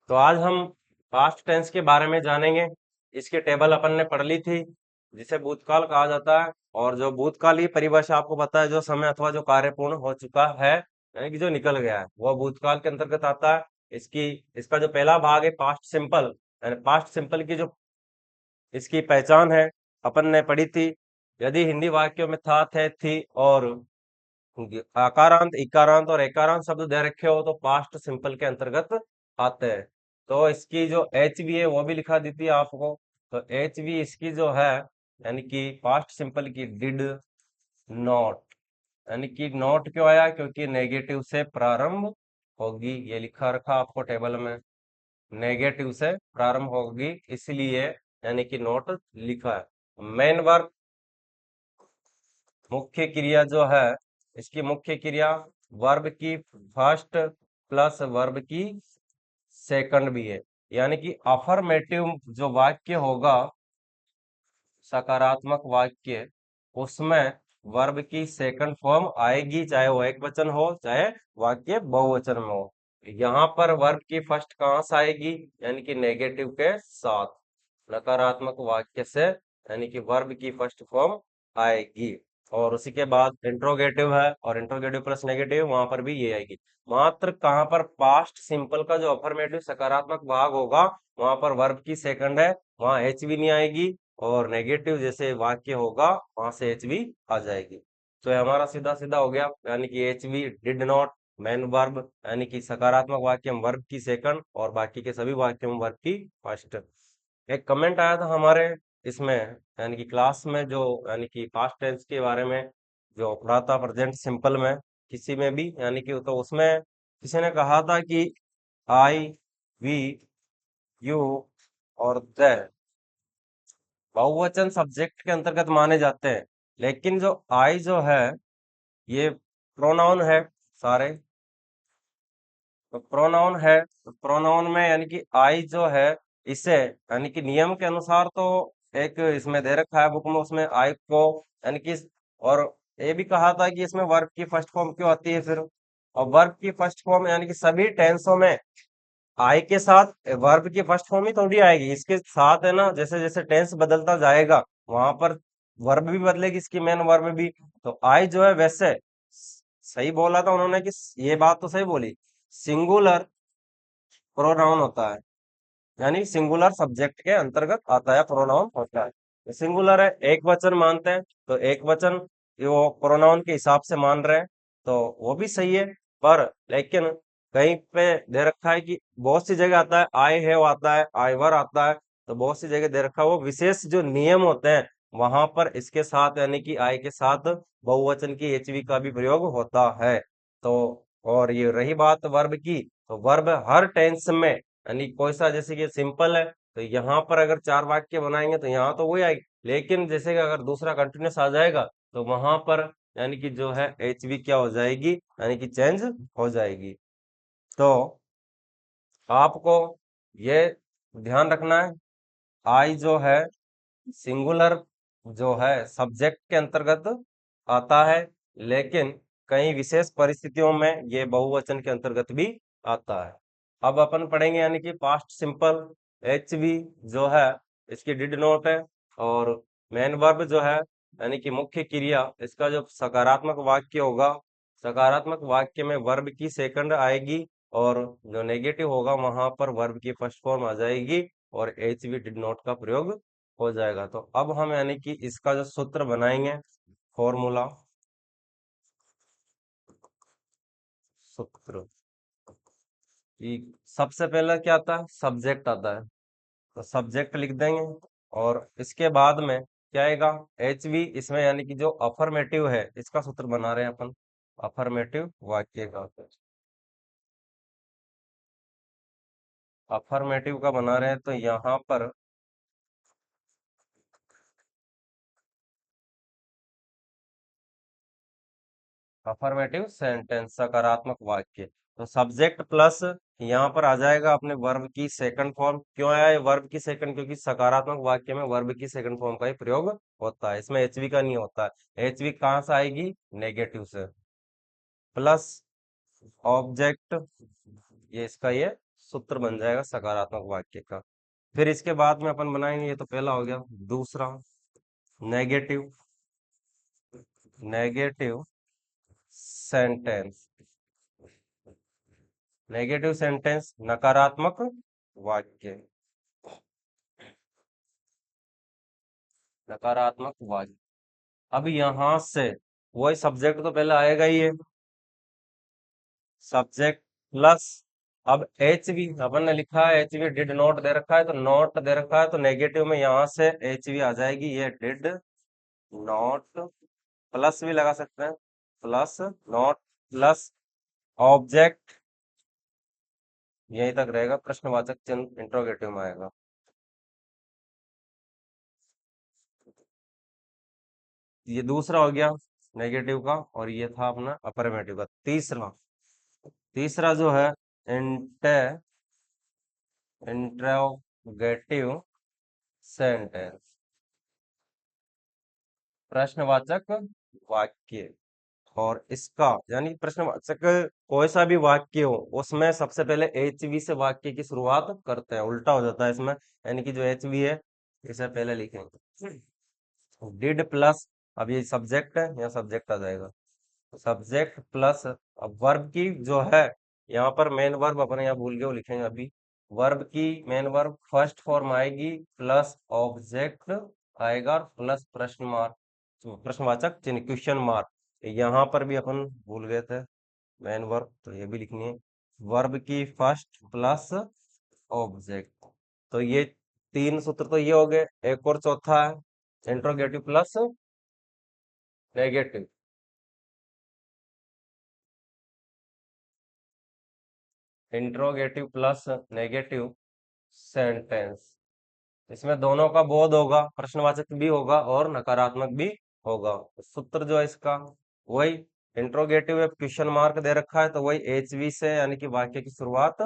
तो आज हम पास्ट टेंस के बारे में जानेंगे। इसकी टेबल अपन ने पढ़ ली थी, जिसे भूतकाल कहा जाता है। और जो भूतकाल की परिभाषा आपको पता है, जो समय अथवा जो कार्य पूर्ण हो चुका है, यानी कि जो निकल गया है, वह भूतकाल के अंतर्गत आता है। इसकी इसका जो पहला भाग है पास्ट सिंपल, यानी पास्ट सिंपल की जो इसकी पहचान है, अपन ने पढ़ी थी। यदि हिंदी वाक्यों में था, थे, थी और आकारांत, इकारांत और एकारांत शब्द दे रखे हो तो पास्ट सिंपल के अंतर्गत आते हैं। तो इसकी जो एच वी है वो भी लिखा दी थी आपको। तो एच वी इसकी जो है, यानी कि पास्ट सिंपल की डिड नॉट, यानी कि नॉट क्यों आया, क्योंकि नेगेटिव से प्रारंभ होगी। ये लिखा रखा आपको टेबल में, नेगेटिव से प्रारंभ होगी, इसलिए यानी कि नॉट लिखा है। मेन वर्ब, मुख्य क्रिया जो है, इसकी मुख्य क्रिया वर्ब की फर्स्ट प्लस वर्ब की सेकंड भी है। यानी कि अफर्मेटिव जो वाक्य होगा, सकारात्मक वाक्य, उसमें वर्ब की सेकंड फॉर्म आएगी, चाहे वो एक वचन हो चाहे वाक्य बहुवचन में हो। यहाँ पर वर्ब की फर्स्ट कहाँ से आएगी, यानी कि नेगेटिव के साथ। नकारात्मक वाक्य से यानी कि वर्ब की फर्स्ट फॉर्म आएगी। और उसी के बाद इंट्रोगेटिव है, और इंट्रोगेटिव प्लस नेगेटिव, वहां पर भी ये आएगी। मात्र कहाँ पर पास्ट सिंपल का जो अफर्मेटिव सकारात्मक भाग होगा, वहां पर वर्ब की सेकंड है, वहां एच भी नहीं आएगी। और नेगेटिव जैसे वाक्य होगा, वहां से एच भी आ जाएगी। तो ये हमारा सीधा सीधा हो गया, यानी कि H we did not, main verb, यानी कि सकारात्मक वाक्य में वर्ब की सेकंड और बाकी के सभी वाक्यों में वर्ब की फर्स्ट। एक कमेंट आया था हमारे इसमें, यानी कि क्लास में, जो यानी कि पास्ट टेंस के बारे में जो पढ़ा था, प्रेजेंट सिंपल में किसी में भी, यानी कि तो उसमें किसी ने कहा था कि आई, वी, यू और दे बहुवचन सब्जेक्ट के अंतर्गत माने जाते हैं। लेकिन जो आई जो है, ये प्रोनाउन है सारे। तो प्रोनाउन है, तो प्रोनाउन में यानी कि आई जो है, इसे यानी कि नियम के अनुसार तो एक इसमें दे रखा है बुक में, उसमें आई को यानी कि और ये भी कहा था कि इसमें वर्ब की फर्स्ट फॉर्म क्यों आती है फिर। और वर्ब की फर्स्ट फॉर्म यानी कि सभी टेंसों में आई के साथ वर्ब की फर्स्ट फॉर्म ही थोड़ी आएगी, इसके साथ है ना, जैसे जैसे टेंस बदलता जाएगा वहां पर वर्ब भी बदलेगी, इसकी मेन वर्ब भी। तो आई जो है वैसे सही बोला था उन्होंने कि ये बात तो सही बोली, सिंगुलर प्रोनाउन होता है, यानी सिंगुलर सब्जेक्ट के अंतर्गत आता है, प्रोनाउन होता है। सिंगुलर है, एक वचन मानते हैं, तो एक वचन वो प्रोनाउन के हिसाब से मान रहे हैं, तो वो भी सही है। पर लेकिन कहीं पे दे रखा है कि बहुत सी जगह आता है आई हैव आता है, आई वर आता है। तो बहुत सी जगह दे रखा है, वो विशेष जो नियम होते हैं वहां पर इसके साथ यानी कि आई के साथ बहुवचन की एचवी का भी प्रयोग होता है। तो और ये रही बात वर्ब की, तो वर्ब हर टेंस में, यानी कोई सा, जैसे कि सिंपल है तो यहाँ पर अगर चार वाक्य बनाएंगे तो यहाँ तो वही आएगी। लेकिन जैसे कि अगर दूसरा कंटिन्यूस आ जाएगा तो वहां पर यानी कि जो है एच वी क्या हो जाएगी, यानी कि चेंज हो जाएगी। तो आपको ये ध्यान रखना है, आई जो है सिंगुलर जो है सब्जेक्ट के अंतर्गत आता है, लेकिन कई विशेष परिस्थितियों में ये बहुवचन के अंतर्गत भी आता है। अब अपन पढ़ेंगे यानी कि पास्ट सिंपल। एच वी जो है, इसकी डिड नोट है। और मेन वर्ब जो है, यानी कि मुख्य क्रिया, इसका जो सकारात्मक वाक्य होगा, सकारात्मक वाक्य में वर्ब की सेकंड आएगी, और जो नेगेटिव होगा वहां पर वर्ब की फर्स्ट फॉर्म आ जाएगी, और एच वी डिड नॉट का प्रयोग हो जाएगा। तो अब हम यानी कि इसका जो सूत्र बनाएंगे, फॉर्मूला, सूत्र कि सबसे पहले क्या आता है, सब्जेक्ट आता है, तो सब्जेक्ट लिख देंगे। और इसके बाद में क्या आएगा, एच वी, इसमें यानी कि जो अफर्मेटिव है इसका सूत्र बना रहे हैं अपन, अफर्मेटिव वाक्य का, अफर्मेटिव का बना रहे हैं, तो यहाँ पर अफर्मेटिव सेंटेंस, सकारात्मक वाक्य। तो सब्जेक्ट प्लस यहाँ पर आ जाएगा अपने वर्ब की सेकंड फॉर्म। क्यों आया है वर्ब की सेकंड, क्योंकि सकारात्मक वाक्य में वर्ब की सेकंड फॉर्म का ही प्रयोग होता है, इसमें एचवी का नहीं होता है। एचवी कहाँ से आएगी, नेगेटिव से। प्लस ऑब्जेक्ट, ये इसका ये सूत्र बन जाएगा सकारात्मक वाक्य का। फिर इसके बाद में अपन बनाएंगे, ये तो पहला हो गया। दूसरा, negative negative sentence. Negative sentence नकारात्मक वाक्य। नकारात्मक वाक्य। अब यहां से वही सब्जेक्ट तो पहले आएगा ही है, सब्जेक्ट प्लस, अब एच वी अपन ने लिखा है, H we did not they रखा है, तो नॉट दे रखा है, तो नेगेटिव में यहां से एच वी आ जाएगी, ये डिड नॉट, प्लस भी लगा सकते हैं, प्लस नॉट प्लस ऑब्जेक्ट, यहीं तक रहेगा, प्रश्नवाचक चिन्ह इंट्रोगेटिव में आएगा। ये दूसरा हो गया नेगेटिव का, और ये था अपना अफर्मेटिव का। तीसरा, तीसरा जो है इंटे इंट्रोगेटिव सेंटेंस, प्रश्नवाचक वाक्य। और इसका यानी प्रश्नवाचक कोई सा भी वाक्य हो, उसमें सबसे पहले एच वी से वाक्य की शुरुआत करते हैं, उल्टा हो जाता है इसमें, यानी कि जो एच वी है इसे पहले लिखेंगे। डिड प्लस, अब ये सब्जेक्ट है, यहाँ सब्जेक्ट आ जाएगा, सब्जेक्ट प्लस, अब वर्ब की जो है, यहाँ पर मेन वर्ब अपने यहाँ भूल गए वो लिखेंगे अभी। वर्ब की मेन वर्ब फर्स्ट फॉर्म आएगी, प्लस ऑब्जेक्ट आएगा, प्लस प्रश्न मार्क, प्रश्नवाचक चिन्ह, क्वेश्चन मार्क। यहाँ पर भी अपन भूल गए थे मेन वर्ब, तो ये भी लिखनी है, वर्ब की फर्स्ट प्लस ऑब्जेक्ट। तो ये तीन सूत्र तो ये हो गए। एक और चौथा है interrogative plus negative. Interrogative plus negative sentence, इसमें दोनों का बोध होगा, प्रश्नवाचक भी होगा और नकारात्मक भी होगा। सूत्र जो है इसका वही, इंट्रोगेटिव क्वेश्चन मार्क दे रखा है, तो वही एच वी से यानी कि वाक्य की शुरुआत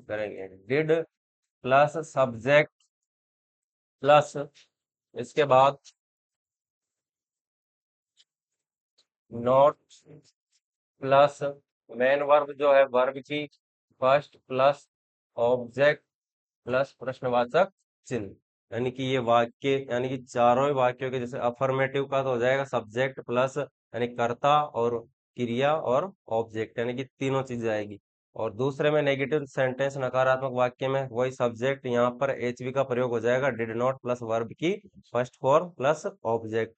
करेंगे। डिड प्लस सब्जेक्ट प्लस, इसके बाद नॉट प्लस मेन वर्ब जो है, वर्ब की फर्स्ट प्लस ऑब्जेक्ट प्लस प्रश्नवाचक चिन्ह, यानी कि ये वाक्य, यानी कि चारों ही वाक्यों के, जैसे अफर्मेटिव का तो हो जाएगा सब्जेक्ट प्लस यानी कर्ता और क्रिया और ऑब्जेक्ट, यानी कि तीनों चीजें आएगी। और दूसरे में नेगेटिव सेंटेंस नकारात्मक वाक्य में वही सब्जेक्ट, यहाँ पर एचवी का प्रयोग हो जाएगा, डिड नॉट प्लस वर्ब की फर्स्ट फॉर्म प्लस ऑब्जेक्ट।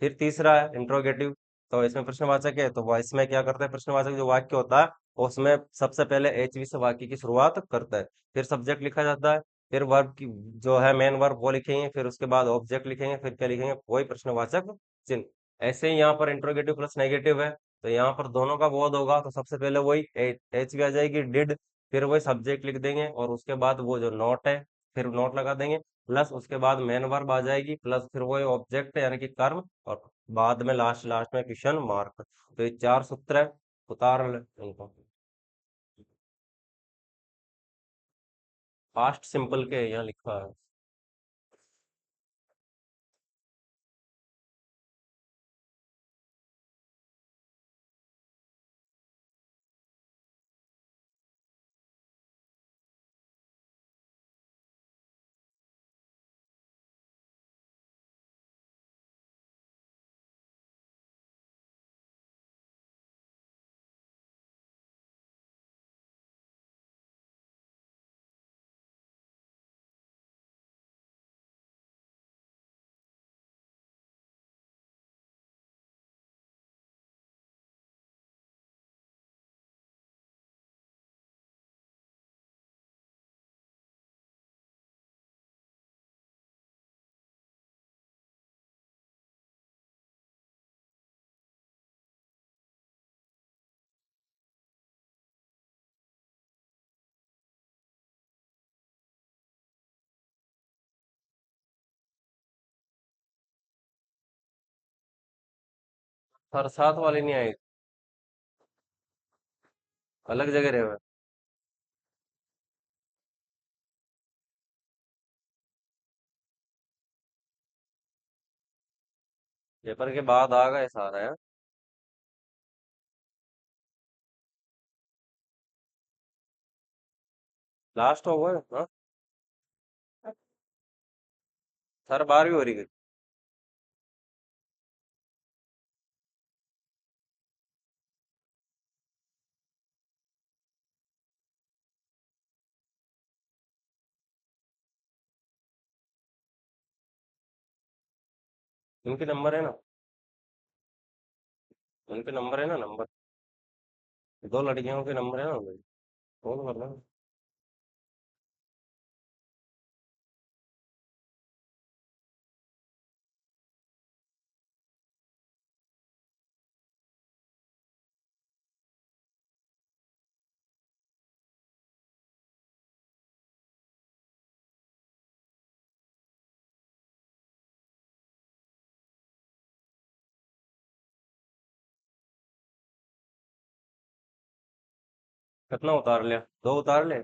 फिर तीसरा है इंट्रोगेटिव, तो इसमें प्रश्नवाचक है, तो वह इसमें क्या करता है, प्रश्नवाचक जो वाक्य होता है उसमें सबसे पहले एचवी से वाक्य की शुरुआत करता है, फिर सब्जेक्ट लिखा जाता है, फिर वर्ब की जो है मेन वर्ब वो लिखेंगे, फिर उसके बाद ऑब्जेक्ट लिखेंगे, फिर क्या लिखेंगे, वही प्रश्नवाचक चिन्ह। ऐसे ही यहाँ पर इंट्रोगेटिव प्लस नेगेटिव है, तो यहाँ पर दोनों का बोध होगा, तो सबसे पहले वही एच भी आ जाएगी, डिड, फिर वही सब्जेक्ट लिख देंगे, और उसके बाद वो जो नॉट है फिर नॉट लगा देंगे, प्लस उसके बाद मेन वर्ब आ जाएगी, प्लस फिर वही ऑब्जेक्ट यानी कि कर्म, और बाद में लास्ट लास्ट में क्वेश्चन मार्क। तो ये चार सूत्र है, उतार ले इनको। पास्ट सिंपल के यहाँ लिखा है। सर साथ वाली नहीं आई, अलग जगह रहे हुए। पेपर के बाद आ गए सारा है। लास्ट हो गए हाँ। सर 12वीं हो रही है। उनके नंबर है ना। उनके नंबर है ना नंबर। दो लड़कियों के नंबर है ना भाई। फोन करना। कितना उतार लिया? दो उतार ले।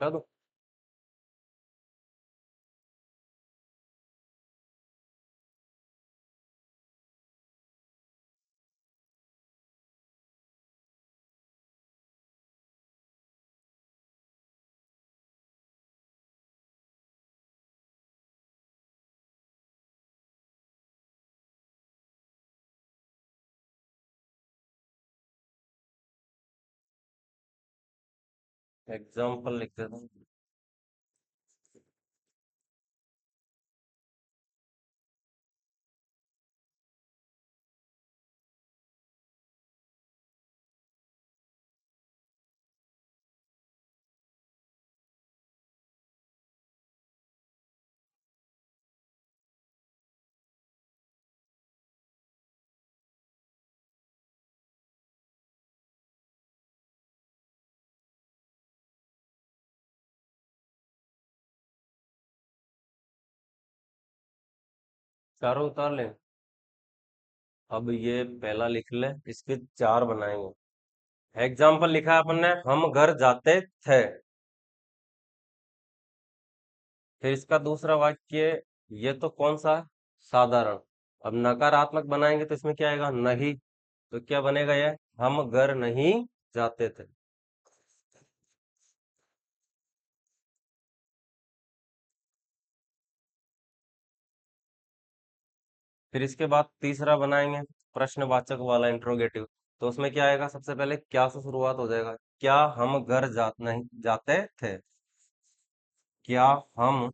क्या दो? एग्जाम्पल लिख देता हूँ। चारों उतार ले। अब ये पहला लिख ले, इसके चार बनाएंगे। एग्जाम्पल लिखा है अपन ने, हम घर जाते थे। फिर इसका दूसरा वाक्य, ये तो कौन सा है? साधारण। अब नकारात्मक बनाएंगे तो इसमें क्या आएगा? नहीं। तो क्या बनेगा ये? हम घर नहीं जाते थे। फिर इसके बाद तीसरा बनाएंगे, प्रश्नवाचक वाला इंट्रोगेटिव। तो उसमें क्या आएगा? सबसे पहले क्या से शुरुआत हो जाएगा? क्या हम घर नहीं जाते थे? क्या हम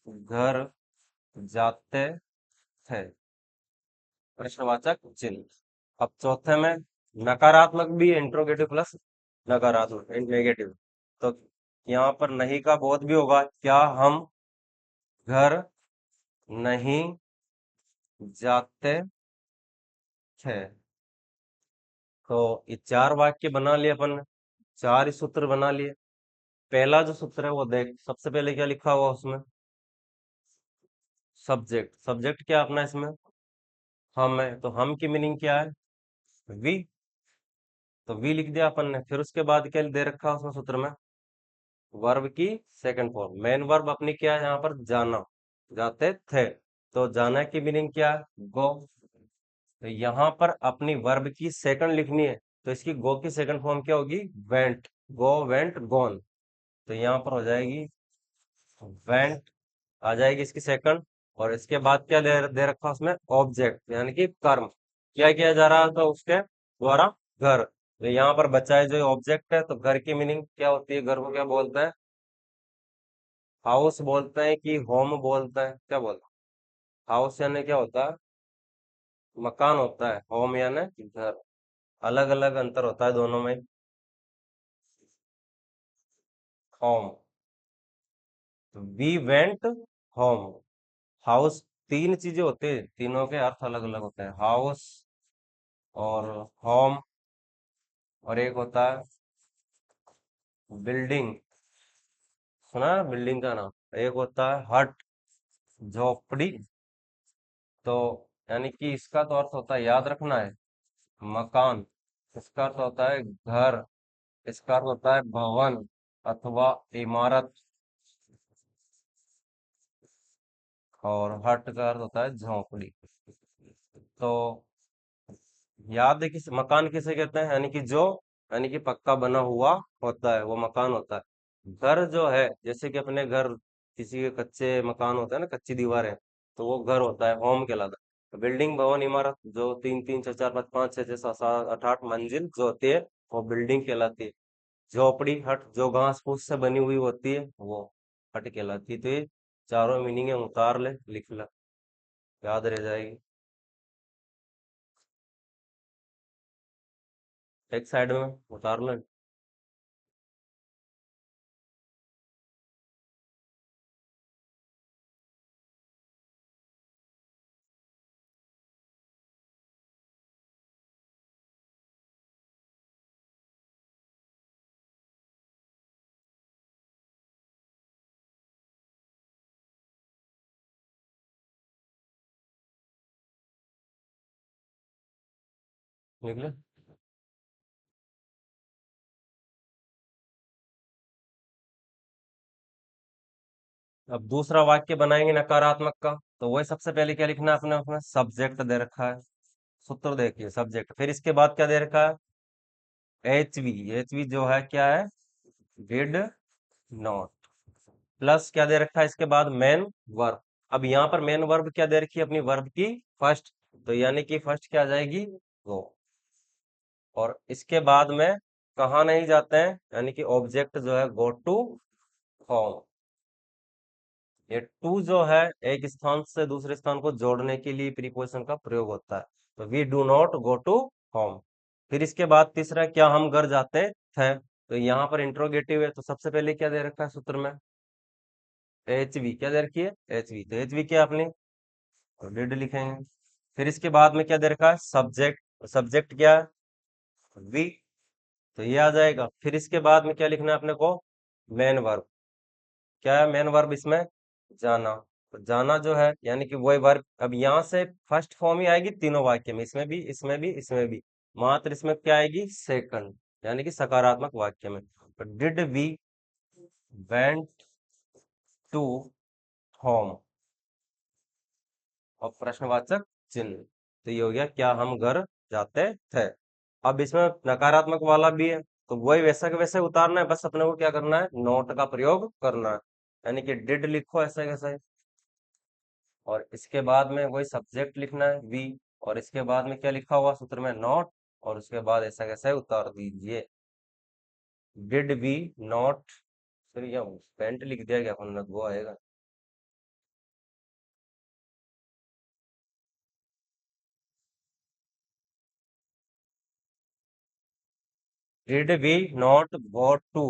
घर जाते थे? प्रश्नवाचक चिन्ह। अब चौथे में नकारात्मक भी इंट्रोगेटिव प्लस नकारात्मक नेगेटिव। तो यहाँ पर नहीं का बोध भी होगा। क्या हम घर नहीं जाते थे? तो ये चार वाक्य बना लिए अपन ने। चार ही सूत्र बना लिए। पहला जो सूत्र है वो देख, सबसे पहले क्या लिखा हुआ उसमें? सब्जेक्ट। सब्जेक्ट क्या अपना इसमें? हम है, तो हम की मीनिंग क्या है? वी। तो वी लिख दिया अपन ने। फिर उसके बाद क्या दे रखा है उसमें सूत्र में? वर्ब की सेकंड फॉर्म। मेन वर्ब अपनी क्या है यहाँ पर? जाना। जाते थे। तो जाना की मीनिंग क्या है? गो। तो यहाँ पर अपनी वर्ब की सेकंड लिखनी है। तो इसकी गो की सेकंड फॉर्म क्या होगी? वेंट। Go went gone. तो यहाँ पर हो जाएगी वेंट, आ जाएगी इसकी सेकंड। और इसके बाद क्या दे रखा उसमें? ऑब्जेक्ट यानी कि कर्म। क्या किया जा रहा था उसके द्वारा? घर। तो यहाँ पर बचा है जो ऑब्जेक्ट है, तो घर की मीनिंग क्या होती है? घर को क्या बोलते हैं? हाउस बोलते हैं कि होम बोलते हैं? क्या बोलते हैं? हाउस यानी क्या होता है? मकान होता है। होम यानी घर। अलग अलग अंतर होता है दोनों में। Home. We went home. House. तीन चीजें होती है, तीनों के अर्थ अलग अलग होते हैं। हाउस और होम, और एक होता है बिल्डिंग, सुना है बिल्डिंग का नाम? एक होता है हट, झोपड़ी। तो यानी कि इसका तो अर्थ होता है, याद रखना है, मकान। इसका अर्थ होता है घर। इसका अर्थ होता है भवन अथवा इमारत। और हट का अर्थ होता है झोपड़ी। तो याद है, किस मकान किसे कहते हैं? यानी कि जो, यानी कि पक्का बना हुआ होता है, वो मकान होता है। घर जो है, जैसे कि अपने घर, किसी के कच्चे मकान होते हैं ना, कच्ची दीवारें, तो वो घर होता है, होम कहलाता है। तो बिल्डिंग, भवन, इमारत जो तीन तीन चार चार पाँच पाँच छः छः सात सात आठ आठ मंजिल जो होती है, वो बिल्डिंग कहलाती है। झोपड़ी, हट जो घास फूस से बनी हुई होती है, वो हट कहलाती है। तो ये चारों मीनिंग है, उतार ले, लिख ला, याद रह जाएगी। एक साइड में उतार ले। लिख ले। अब दूसरा वाक्य बनाएंगे नकारात्मक का, तो वही सबसे पहले क्या लिखना है अपने, अपना सब्जेक्ट दे रखा है। सूत्र देखिए, सब्जेक्ट, फिर इसके बाद क्या दे रखा है? H we. एच वी जो है क्या है? Did not. प्लस क्या दे रखा है इसके बाद? Main verb. अब यहाँ पर मेन वर्ब क्या दे रखी है? अपनी वर्ब की फर्स्ट। तो यानी कि फर्स्ट क्या आ जाएगी? गो। और इसके बाद में कहाँ नहीं जाते हैं, यानी कि ऑब्जेक्ट जो है गो टू होम। ये टू जो है, एक स्थान से दूसरे स्थान को जोड़ने के लिए प्रीपोजिशन का प्रयोग होता है। तो we do not go to home. फिर इसके बाद तीसरा, क्या हम घर जाते थे? तो यहाँ पर इंट्रोगेटिव है, तो सबसे पहले क्या दे रखा है सूत्र में? H we. क्या दे रखी है? H we. तो एच वी क्या अपनी? तो डिड लिखेंगे। फिर इसके बाद में क्या दे रखा है? सब्जेक्ट। सब्जेक्ट क्या है? वी। तो ये आ जाएगा। फिर इसके बाद में क्या लिखना है अपने को? Main verb. क्या है मेन वर्ब इसमें? जाना। तो जाना जो है, यानी कि वही वर्ब, अब यहाँ से फर्स्ट फॉर्म ही आएगी तीनों वाक्य में, इसमें भी, इसमें भी, इसमें भी। मात्र इसमें क्या आएगी? सेकंड, यानी कि सकारात्मक वाक्य में। तो did we went to home, और प्रश्नवाचक चिन्ह। तो ये हो गया, क्या हम घर जाते थे। अब इसमें नकारात्मक वाला भी है, तो वही वैसा के वैसे उतारना है, बस अपने को क्या करना है? नोट का प्रयोग करना है। यानी कि डिड लिखो ऐसा कैसा है, और इसके बाद में वही सब्जेक्ट लिखना है वी, और इसके बाद में क्या लिखा हुआ सूत्र में? नॉट। और उसके बाद ऐसा कैसा है, उतार दीजिए। डिड वी नॉट, फिर या पेंट लिख दिया गया अपन ने, वो आएगा। Did we not go to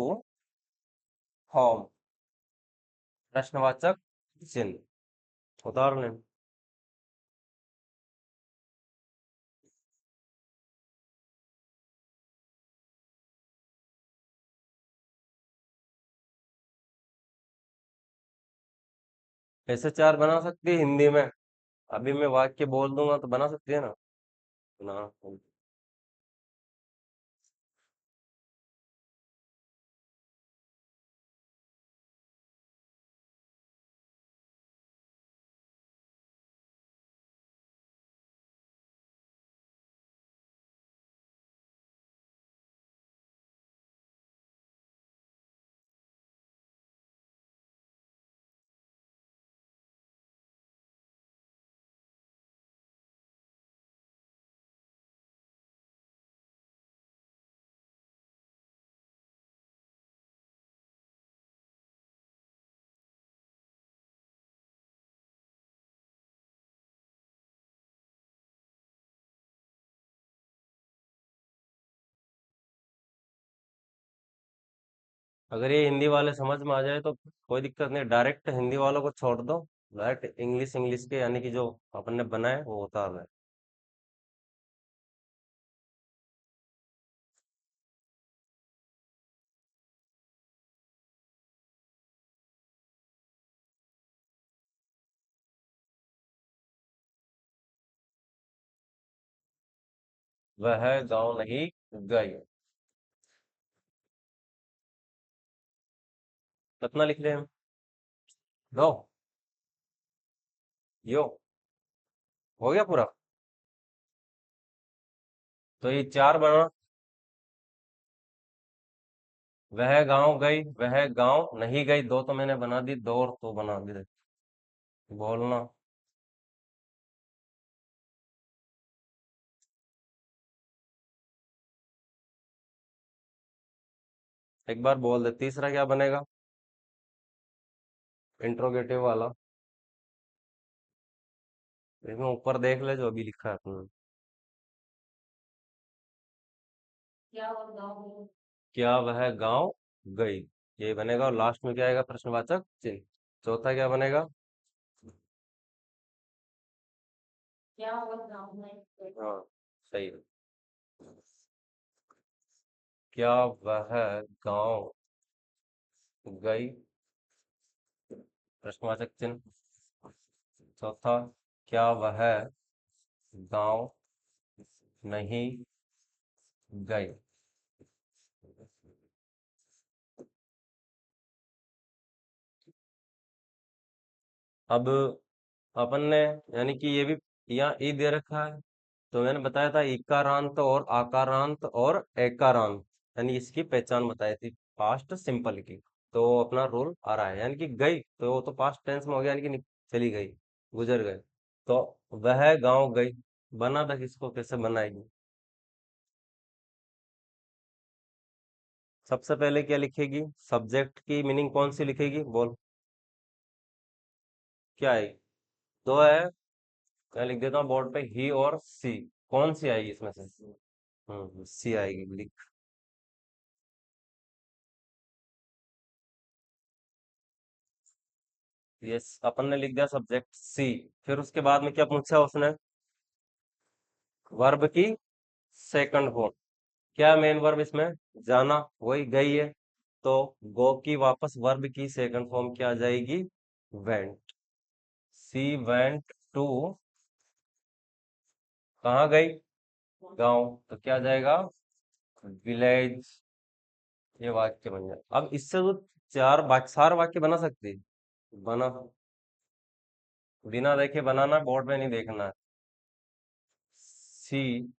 home, प्रश्नवाचक चिन्ह, उतार लें। ऐसे चार बना सकती है हिंदी में। अभी मैं वाक्य बोल दूंगा तो बना सकती है ना? ना। अगर ये हिंदी वाले समझ में आ जाए तो कोई दिक्कत नहीं, डायरेक्ट हिंदी वालों को छोड़ दो। डायरेक्ट इंग्लिश, इंग्लिश के यानी कि जो अपन ने बनाए वो उतार रहे। वह गांव नहीं गई। कितना लिख रहे हैं हम? दो। यो। हो गया पूरा। तो ये चार बना। वह गांव गई, वह गांव नहीं गई, दो तो मैंने बना दी, दो और तो बना दी। बोलना। एक बार बोल दे, तीसरा क्या बनेगा? इंट्रोगेटिव वाला। इसमें ऊपर देख ले जो अभी लिखा है तुमने। क्या वह गांव गई, ये बनेगा। और लास्ट में क्या आएगा? प्रश्नवाचक चिन्ह। चौथा क्या बनेगा? हाँ, सही है। क्या वह गांव गई, प्रश्नवाचक चिन्ह। चौथा, क्या वह गांव नहीं गई। अब अपन ने, यानी कि ये भी यहाँ ई दे रखा है, तो मैंने बताया था इकारांत और आकारांत और एकारांत, यानी इसकी पहचान बताई थी पास्ट सिंपल की। तो अपना रूल आ रहा है, यानी कि गई तो वो तो पास्ट टेंस में हो गया, यानी कि चली गई, गुजर गए। तो वह गांव गई, बना था किसको, कैसे बनाएगी? सबसे पहले क्या लिखेगी? सब्जेक्ट की मीनिंग कौन सी लिखेगी, बोल। क्या है? दो है। मैं लिख देता हूँ बोर्ड पे, ही और सी। कौन सी आएगी इसमें से? सी आएगी, लिख। यस, अपन ने लिख दिया सब्जेक्ट सी। फिर उसके बाद में क्या पूछा उसने? वर्ब की सेकंड फॉर्म। क्या मेन वर्ब इसमें? जाना, वही गई है। तो गो की वापस वर्ब की सेकंड फॉर्म क्या आ जाएगी? वेंट। सी वेंट टू, कहाँ गई? गांव। तो क्या आ जाएगा? विलेज। ये वाक्य बन जाए। अब इससे तो चार वाक्य, चार वाक्य बना सकती है। बना। बिना देखे बनाना, बोर्ड पे नहीं देखना है। सी।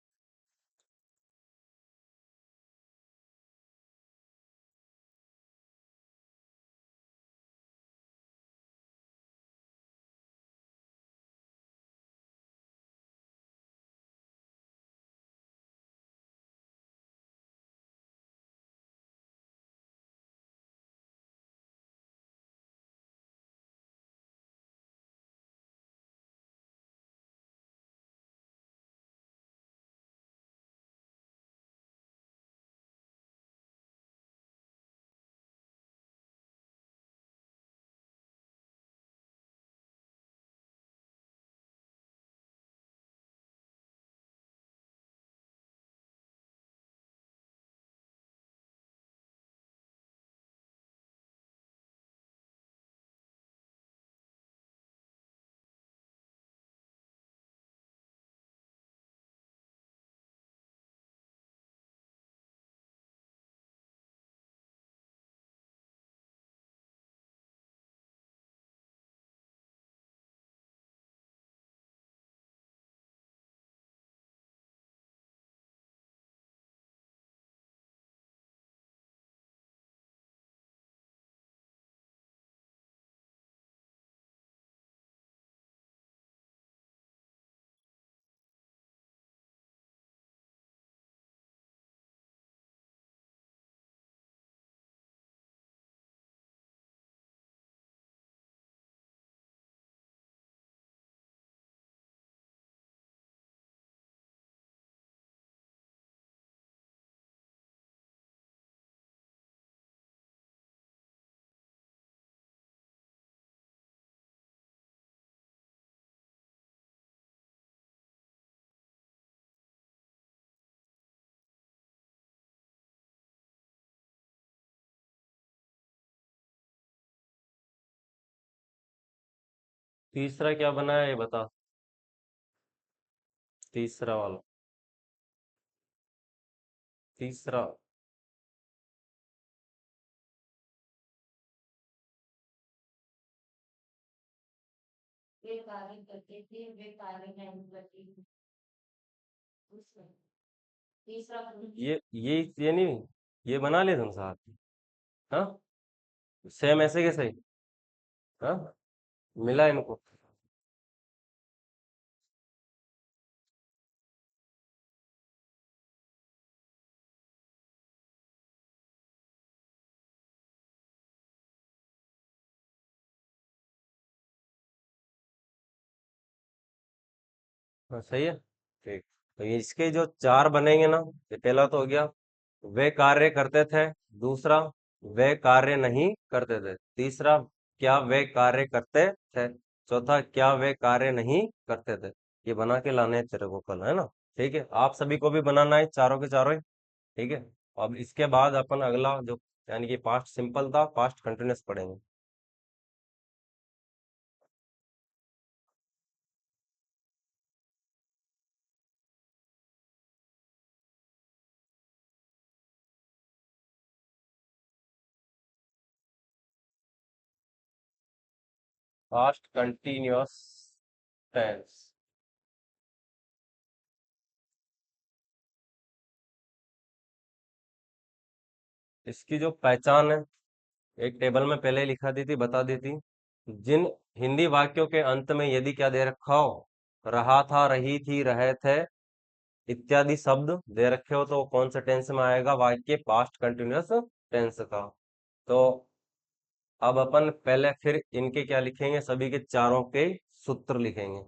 तीसरा क्या बना है ये बता। तीसरा वाला। तीसरा वे कार्य करते थे, वे कार्य नहीं करती थी। तीसरा ये नहीं, ये बना ले तुम साथ। हाँ, सेम ऐसे कैसे? हाँ, मिला इनको। हाँ, सही है। ठीक। तो ये इसके जो चार बनेंगे ना, ये पहला तो हो गया, वे कार्य करते थे। दूसरा, वे कार्य नहीं करते थे। तीसरा, क्या वे कार्य करते थे। चौथा, क्या वे कार्य नहीं करते थे। ये बना के लाने हैं तेरे को कल, है ना? ठीक है, आप सभी को भी बनाना है, चारों के चारों ही। ठीक है। अब इसके बाद अपन अगला जो, यानी कि पास्ट सिंपल था, पास्ट कंटिन्यूअस पढ़ेंगे। Past continuous tense. इसकी जो पहचान है, एक टेबल में पहले ही लिखा दी थी, बता दी थी। जिन हिंदी वाक्यों के अंत में यदि क्या दे रखा हो, रहा था, रही थी, रहे थे इत्यादि शब्द दे रखे हो, तो वो कौन से टेंस में आएगा? वाक्य पास्ट कंटिन्यूअस टेंस का। तो अब अपन पहले फिर इनके क्या लिखेंगे, सभी के चारों के सूत्र लिखेंगे।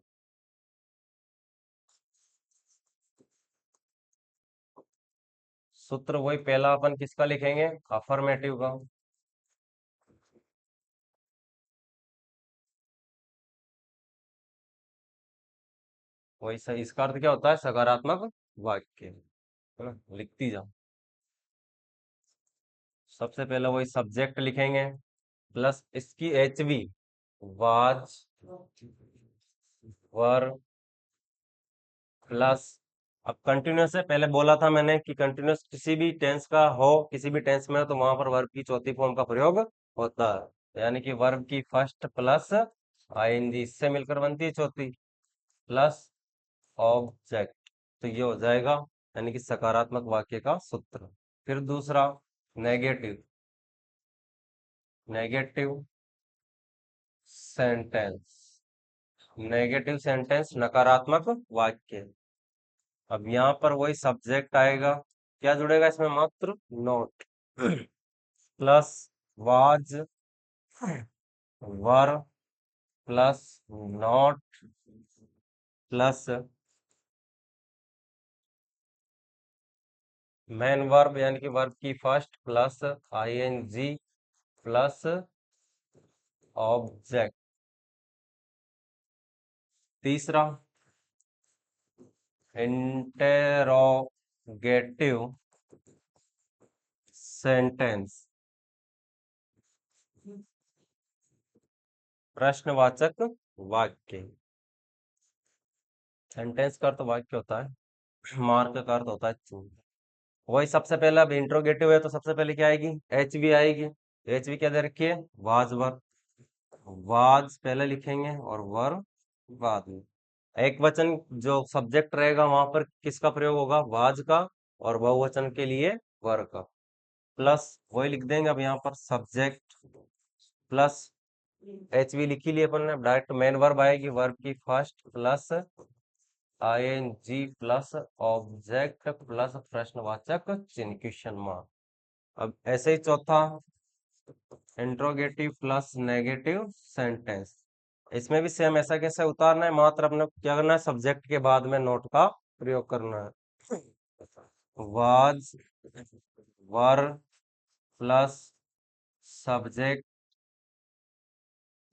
सूत्र वही पहला अपन किसका लिखेंगे? अफर्मेटिव का। वही सही, इसका अर्थ क्या होता है? सकारात्मक वाक्य, है ना? लिखती जाओ। सबसे पहले वही सब्जेक्ट लिखेंगे, प्लस इसकी एचवी, वाज, वर, प्लस, अब कंटिन्यूअस है, पहले बोला था मैंने कि कंटिन्यूअस किसी भी टेंस का हो, किसी भी टेंस में हो, तो वहां पर वर्ब की चौथी फॉर्म का प्रयोग होता है, यानी कि वर्ब की फर्स्ट प्लस आईएनजी, इससे मिलकर बनती है चौथी, प्लस ऑब्जेक्ट। तो ये हो जाएगा, यानी कि सकारात्मक वाक्य का सूत्र। फिर दूसरा, negative, negative sentence. Negative sentence नकारात्मक वाक्य। अब यहाँ पर वही सब्जेक्ट आएगा, क्या जुड़ेगा इसमें? मात्र नोट, plus was, were, plus not, plus main verb, यानी कि वर्ब की first plus ING, plus object. तीसरा, इंटेरोगेटिव सेंटेंस, प्रश्नवाचक वाक्य। सेंटेंस का अर्थ वाक्य होता है, मार्क का अर्थ होता है चिन्ह। वही सबसे पहले, अब इंट्रोगेटिव है तो सबसे पहले क्या आएगी? एच वी आएगी। एच वी क्या दे रखी है? Was were. वाज पहले लिखेंगे और वर बाद में। एक वचन जो सब्जेक्ट रहेगा वहां पर किसका प्रयोग होगा? वाज का। और बहुवचन के लिए वर का। प्लस वही लिख देंगे अब यहाँ पर, सब्जेक्ट प्लस एच वी लिखी लिए अपन ने, डायरेक्ट मेन वर्ब आएगी, वर्ब की first plus ING, plus object, plus प्रश्नवाचक चिन्ह, क्वेश्चन मार्क। अब ऐसे ही चौथा, इंट्रोगेटिव प्लस नेगेटिव सेंटेंस। इसमें भी सेम ऐसा कैसे उतारना है, मात्र अपने को क्या करना है? सब्जेक्ट के बाद में नोट का प्रयोग करना है। Was, were, plus subject,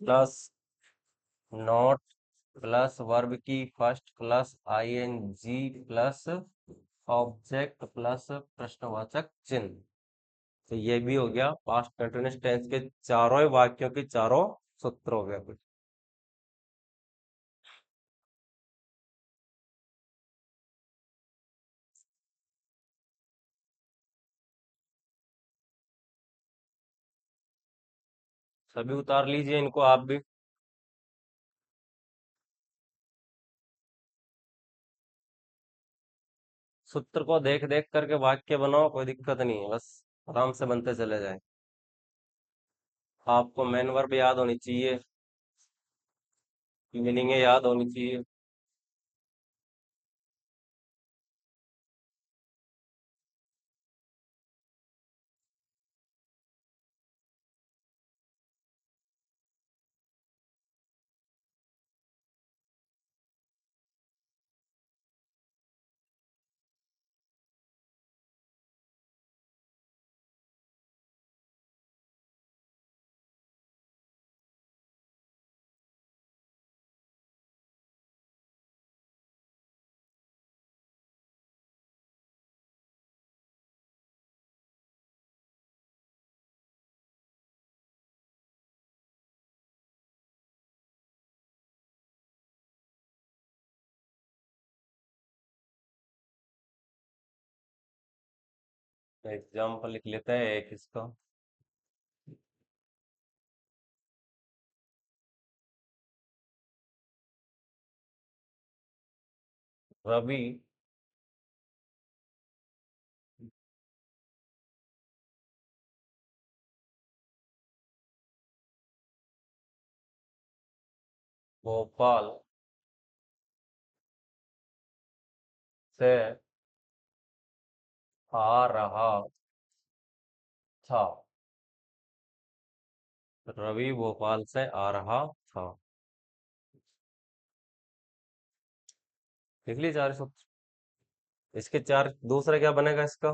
plus not, plus verb की first plus ING, plus object, plus प्रश्नवाचक चिन्ह। तो ये भी हो गया पास्ट कंटिन्यूअस टेंस के चारों ही वाक्यों के चारों सूत्र हो गए। सभी उतार लीजिए इनको आप भी। सूत्र को देख देख करके वाक्य बनाओ, कोई दिक्कत नहीं है, बस आराम से बनते चले जाए। आपको मेन वर्ब याद होनी चाहिए, मीनिंग याद होनी चाहिए। एग्जाम्पल लिख लेते हैं एक इसका। रवि भोपाल से आ रहा था। रवि भोपाल से आ रहा था। लिख ली चार सूत्र। इसके चार, दूसरा क्या बनेगा इसका?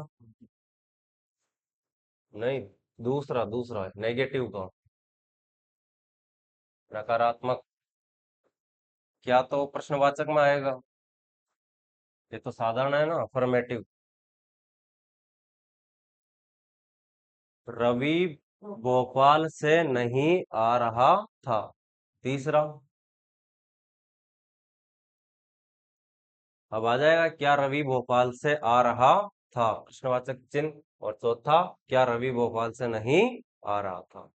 नहीं, दूसरा दूसरा नेगेटिव का, नकारात्मक। क्या तो प्रश्नवाचक में आएगा? ये तो साधारण है ना, अफर्मेटिव। रवि भोपाल से नहीं आ रहा था। तीसरा, अब आ जाएगा, क्या रवि भोपाल से आ रहा था, प्रश्नवाचक चिन्ह। और चौथा, क्या रवि भोपाल से नहीं आ रहा था।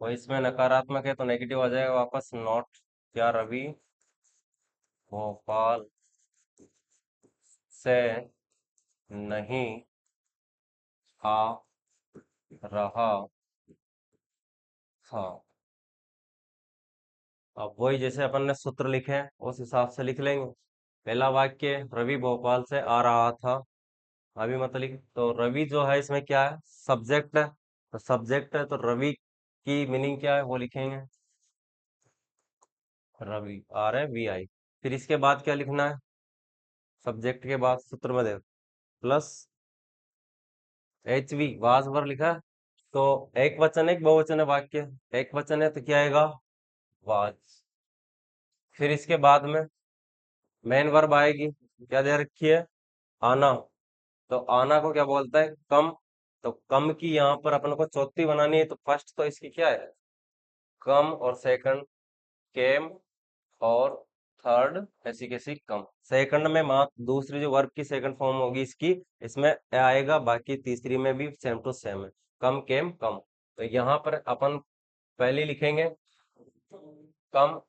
और इसमें नकारात्मक है तो नेगेटिव आ जाएगा वापस, नॉट। क्या रवि भोपाल से नहीं आ रहा था। अब वही जैसे अपन ने सूत्र लिखे हैं उस हिसाब से लिख लेंगे। पहला वाक्य, रवि भोपाल से आ रहा था। अभी मतलब तो रवि जो है इसमें क्या है? सब्जेक्ट है। तो सब्जेक्ट है तो रवि की मीनिंग क्या है वो लिखेंगे। रवि, आर है वी आई। फिर इसके बाद क्या लिखना है? सब्जेक्ट के बाद सूत्र में दे प्लस एच वी, वाज पर लिखा है। तो एक वचन है, एक बहुवचन है वाक्य? एक वचन है तो क्या आएगा? वाज। फिर इसके बाद में मेन वर्ब आएगी, क्या दे रखी है? आना। तो आना को क्या बोलता है? कम। तो कम की यहाँ पर अपन को चौथी बनानी है, तो फर्स्ट तो इसकी क्या है? कम, और सेकंड केम, और थर्ड ऐसी कैसी कम। सेकंड में मात्र दूसरी जो वर्ब की सेकंड फॉर्म होगी इसकी, इसमें आएगा, बाकी तीसरी में भी सेम टू सेम है, कम केम कम। तो यहाँ पर अपन पहले लिखेंगे कम।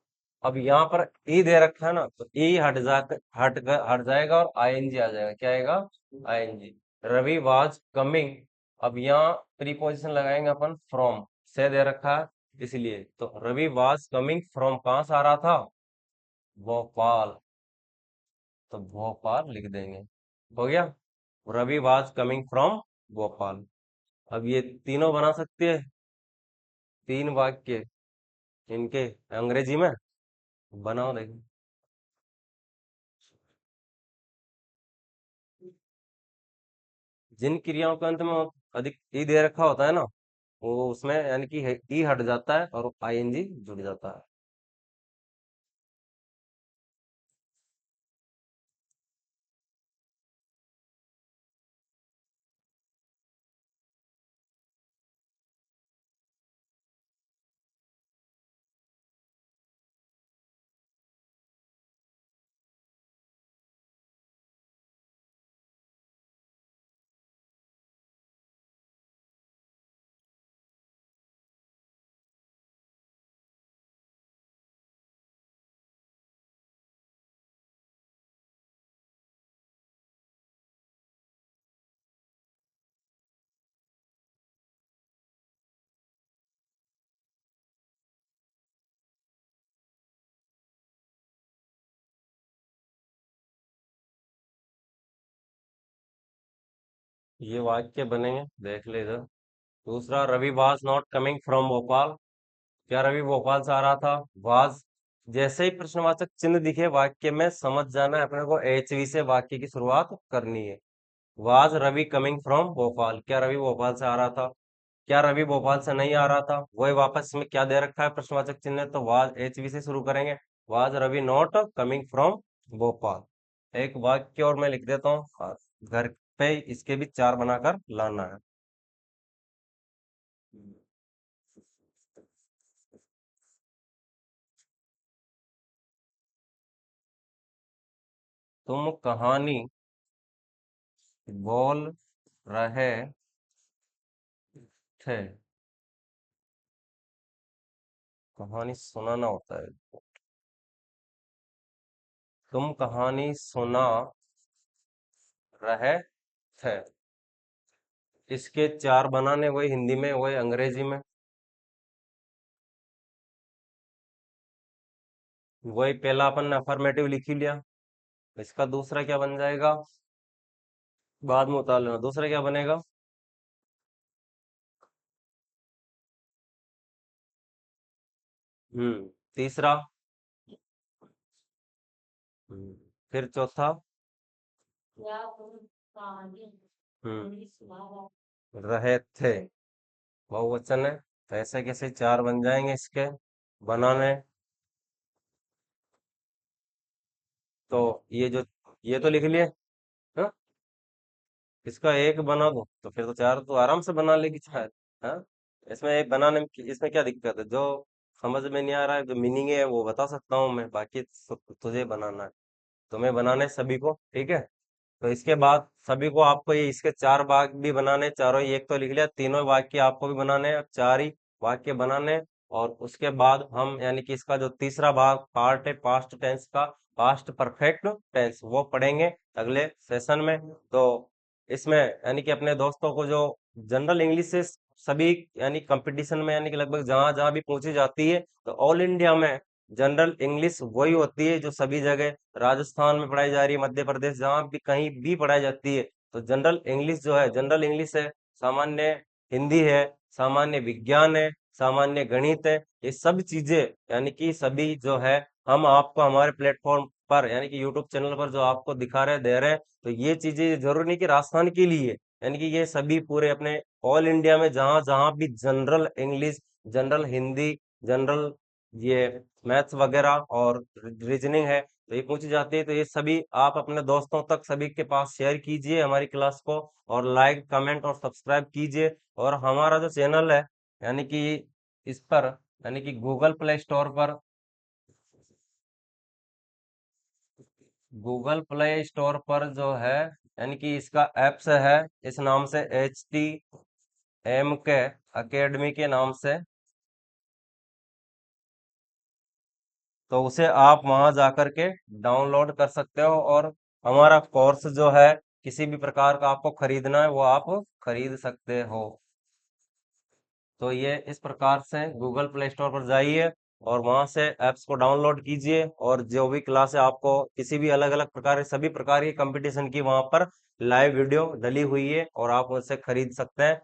अब यहाँ पर ई दे रखा है ना, तो ई हट जाएगा और आईएनजी आ जाएगा। क्या आएगा? आईएनजी। Ravi was coming. अब यहाँ प्रीपोजिशन लगाएंगे अपन, फ्रॉम। से दे रखा है इसलिए, तो रवि वाज कमिंग फ्रॉम, कहाँ से आ रहा था? भोपाल। तो भोपाल लिख देंगे। हो गया, Ravi was coming from Bhopal. अब ये तीनों बना सकते हैं, तीन वाक्य इनके अंग्रेजी में। बनाओ देखो। जिन क्रियाओं के अंत में अधिक ई दे रखा होता है ना, वो उसमें यानी कि ई हट जाता है और आईएनजी जुड़ जाता है। ये वाक्य बनेंगे, देख ले इधर। दूसरा, Ravi was not coming from Bhopal. क्या रवि भोपाल से आ रहा था? वाज, जैसे ही प्रश्नवाचक चिन्ह दिखे वाक्य में, समझ जाना है अपने को एचवी से वाक्य की शुरुआत करनी है। Was Ravi coming from Bhopal, क्या रवि भोपाल से आ रहा था? क्या रवि भोपाल से नहीं आ रहा था? वही वापस में क्या दे रखा है प्रश्नवाचक चिन्ह, तो वाज एचवी से शुरू करेंगे। Was Ravi not coming from Bhopal. एक वाक्य और मैं लिख देता हूँ, घर पे इसके भी चार बनाकर लाना है। तुम कहानी बोल रहे थे। कहानी सुनाना होता है। तुम कहानी सुना रहे थे। इसके चार बनाने, वही हिंदी में वही अंग्रेजी में। वही पहला अपन ने अफर्मेटिव लिख ही लिया। इसका दूसरा क्या बन जाएगा? बाद में उतार लेना। दूसरा क्या बनेगा? तीसरा। हम्म, फिर चौथा। या तुम कहानी हम्म, सुना रहे थे, बहुवचन है। तो ऐसे कैसे चार बन जाएंगे इसके बनाने? तो ये जो, ये तो लिख लिए। हाँ? इसका एक बना दो तो फिर तो चार तो आराम से बना लेगी चार। हाँ, इसमें एक बनाने में इसमें क्या दिक्कत है? जो समझ में नहीं आ रहा है, जो मीनिंग है वो बता सकता हूँ मैं, बाकी तुझे बनाना है। तुम्हें बनाने हैं सभी को, ठीक है? तो इसके बाद सभी को आपको ये इसके चार भाग भी बनाने, चारों ही एक तो लिख लिया, तीनों वाक्य आपको भी बनाने हैं, अब चार ही वाक्य बनाने हैं। और उसके बाद हम यानी कि इसका जो तीसरा भाग पार्ट है पास्ट टेंस का, पास्ट परफेक्ट टेंस, वो पढ़ेंगे अगले सेशन में। तो इसमें यानी कि अपने दोस्तों को जो जनरल इंग्लिश से सभी यानी कंपटीशन में यानी कि लगभग जहां जहां भी पूछी जाती है, तो ऑल इंडिया में जनरल इंग्लिश वही होती है जो सभी जगह, राजस्थान में पढ़ाई जा रही है, मध्य प्रदेश जहां भी कहीं भी पढ़ाई जाती है। तो जनरल इंग्लिश जो है, जनरल इंग्लिश है, सामान्य हिंदी है, सामान्य विज्ञान है, सामान्य गणित है, ये सब चीजें यानी कि सभी जो है हम आपको हमारे प्लेटफॉर्म पर यानी कि यूट्यूब चैनल पर जो आपको दिखा रहे दे रहे हैं। तो ये चीजें जरूरी नहीं कि राजस्थान के लिए, यानी कि ये सभी पूरे अपने ऑल इंडिया में जहां जहां भी general English, general Hindi, general ये मैथ्स वगैरह और रीजनिंग है, तो ये पूछी जाती है। तो ये सभी आप अपने दोस्तों तक सभी के पास शेयर कीजिए हमारी क्लास को, और लाइक कमेंट और सब्सक्राइब कीजिए। और हमारा जो चैनल है यानी कि इस पर यानी कि गूगल प्ले स्टोर पर, गूगल प्ले स्टोर पर जो है यानी कि इसका एप्स है, इस नाम से HTMK अकेडमी के नाम से। तो उसे आप वहां जाकर के डाउनलोड कर सकते हो, और हमारा कोर्स जो है किसी भी प्रकार का आपको खरीदना है वो आप खरीद सकते हो। तो ये इस प्रकार से गूगल प्ले स्टोर पर जाइए और वहां से ऐप्स को डाउनलोड कीजिए, और जो भी क्लास है आपको किसी भी अलग अलग प्रकार की, सभी प्रकार की कंपटीशन की वहां पर लाइव वीडियो डली हुई है और आप उसे खरीद सकते हैं।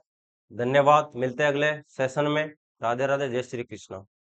धन्यवाद, मिलते हैं अगले सेशन में। राधे राधे, जय श्री कृष्ण।